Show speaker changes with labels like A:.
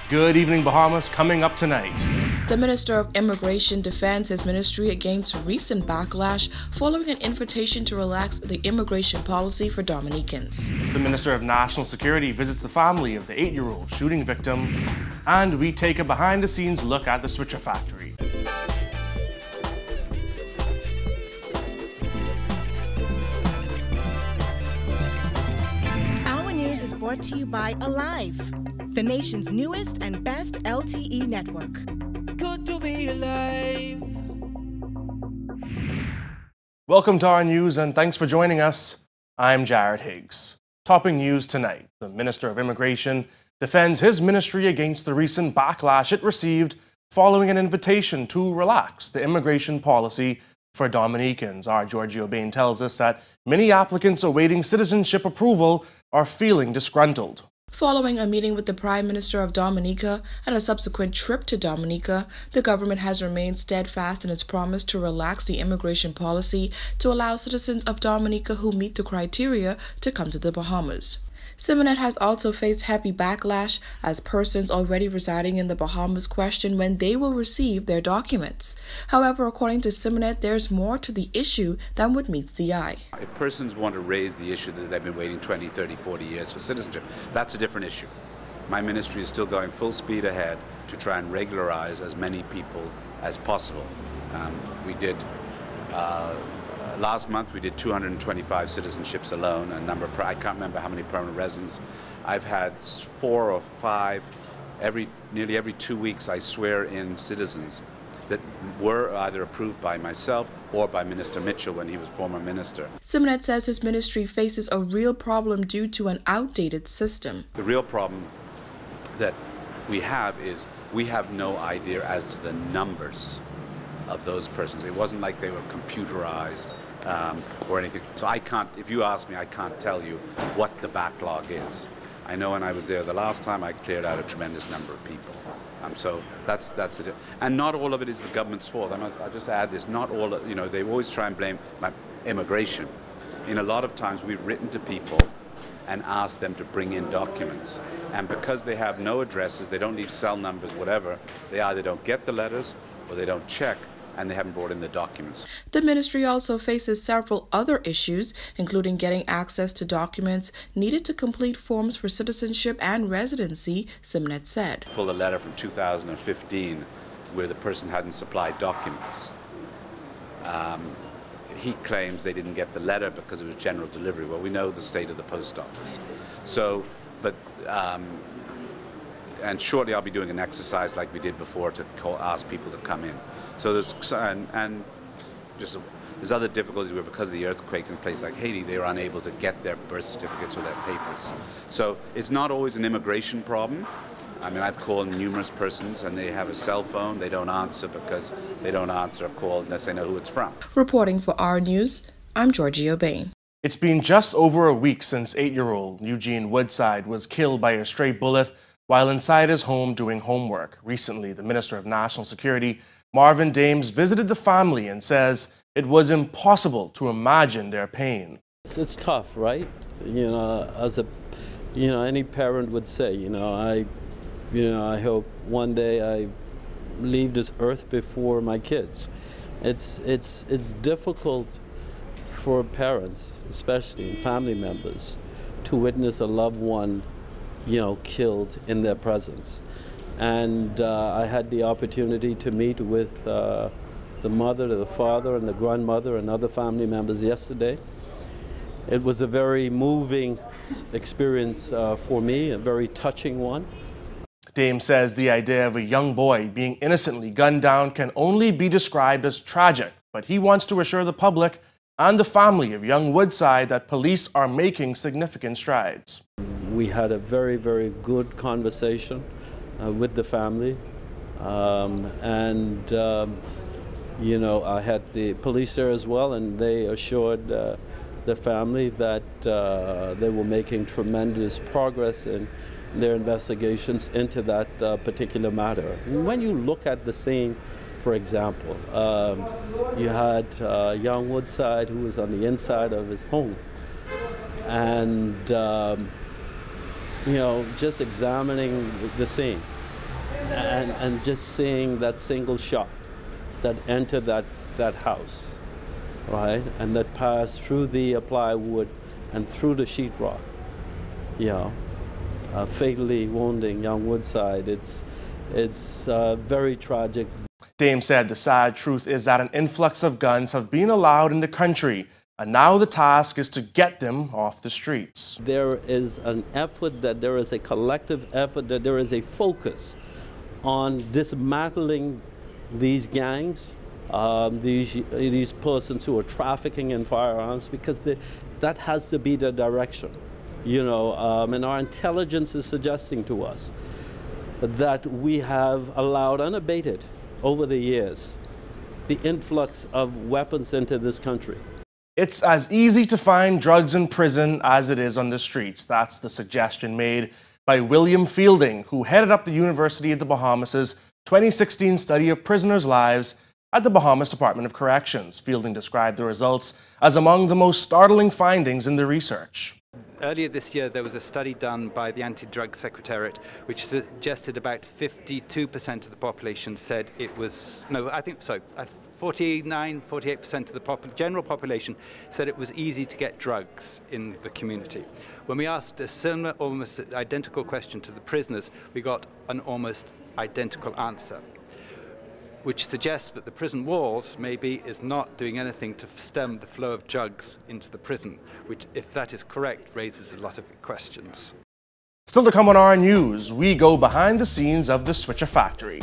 A: Good evening, Bahamas, coming up tonight.
B: The Minister of Immigration defends his ministry against recent backlash following an invitation to relax the immigration policy for Dominicans.
A: The Minister of National Security visits the family of the 8-year-old shooting victim, and we take a behind-the-scenes look at the Switcher factory.
C: Our news is brought to you by Alive, the nation's newest and best LTE network.
D: Good to be alive.
A: Welcome to our news and thanks for joining us. I'm Jared Higgs. Topping news tonight, the Minister of Immigration defends his ministry against the recent backlash it received following an invitation to relax the immigration policy for Dominicans. Our Giorgio Bain tells us that many applicants awaiting citizenship approval are feeling disgruntled.
B: Following a meeting with the Prime Minister of Dominica and a subsequent trip to Dominica, the government has remained steadfast in its promise to relax the immigration policy to allow citizens of Dominica who meet the criteria to come to the Bahamas. Symonette has also faced heavy backlash as persons already residing in the Bahamas question when they will receive their documents. However, according to Symonette, there's more to the issue than what meets the eye.
E: If persons want to raise the issue that they've been waiting 20, 30, 40 years for citizenship, that's a different issue. My ministry is still going full speed ahead to try and regularize as many people as possible. Last month we did 225 citizenships alone, I can't remember how many permanent residents. I've had 4 or 5, nearly every 2 weeks I swear in citizens that were either approved by myself or by Minister Mitchell when he was former minister.
B: Symonette says his ministry faces a real problem due to an outdated system.
E: The real problem that we have is we have no idea as to the numbers of those persons. It wasn't like they were computerized or anything. So I can't, if you ask me, I can't tell you what the backlog is. I know when I was there the last time, I cleared out a tremendous number of people. So that's it. And not all of it is the government's fault. I'll just add this, not all, they always try and blame immigration. In a lot of times we've written to people and asked them to bring in documents. And because they have no addresses, they don't leave cell numbers, whatever, they either don't get the letters or they don't check, and they haven't brought in the documents.
B: The ministry also faces several other issues, including getting access to documents needed to complete forms for citizenship and residency, Symonette said.
E: Pulled a letter from 2015 where the person hadn't supplied documents. He claims they didn't get the letter because it was general delivery. Well, we know the state of the post office. And shortly I'll be doing an exercise like we did before to ask people to come in. So there's other difficulties where because of the earthquake in a place like Haiti, they were unable to get their birth certificates or their papers. So it's not always an immigration problem. I've called numerous persons and they have a cell phone. They don't answer because they don't answer a call unless they know who it's from.
B: Reporting for our news, I'm Giorgio Bain.
A: It's been just over a week since 8-year-old Eugene Woodside was killed by a stray bullet while inside his home doing homework. Recently, the Minister of National Security, Marvin Dames, visited the family and says it was impossible to imagine their pain.
F: It's tough, right? As any parent would say, I hope one day I leave this earth before my kids. It's difficult for parents, especially family members, to witness a loved one killed in their presence. And I had the opportunity to meet with the mother, the father, and the grandmother and other family members yesterday. It was a very moving experience for me, a very touching one.
A: Dame says the idea of a young boy being innocently gunned down can only be described as tragic, but he wants to assure the public and the family of young Woodside that police are making significant strides.
F: We had a very, very good conversation with the family, I had the police there as well, and they assured the family that they were making tremendous progress in their investigations into that particular matter. When you look at the scene, for example, you had young Woodside who was on the inside of his home, and just examining the scene, and just seeing that single shot that entered that house, right, and that passed through the plywood and through the sheetrock, fatally wounding young Woodside. It's very tragic.
A: Dame said the sad truth is that an influx of guns have been allowed in the country, and now the task is to get them off the streets.
F: There is an effort, that there is a collective effort, that there is a focus on dismantling these gangs, these persons who are trafficking in firearms, because that has to be the direction, and our intelligence is suggesting to us that we have allowed unabated over the years the influx of weapons into this country.
A: It's as easy to find drugs in prison as it is on the streets. That's the suggestion made by William Fielding, who headed up the University of the Bahamas' 2016 study of prisoners' lives at the Bahamas Department of Corrections. Fielding described the results as among the most startling findings in the research.
G: Earlier this year, there was a study done by the Anti-Drug Secretariat which suggested about 52% of the population said it was, 48% of the general population said it was easy to get drugs in the community. When we asked a similar, almost identical question to the prisoners, we got an almost identical answer, which suggests that the prison walls maybe is not doing anything to stem the flow of drugs into the prison, which, if that is correct, raises a lot of questions.
A: Still to come on our news, we go behind the scenes of the Switcher factory.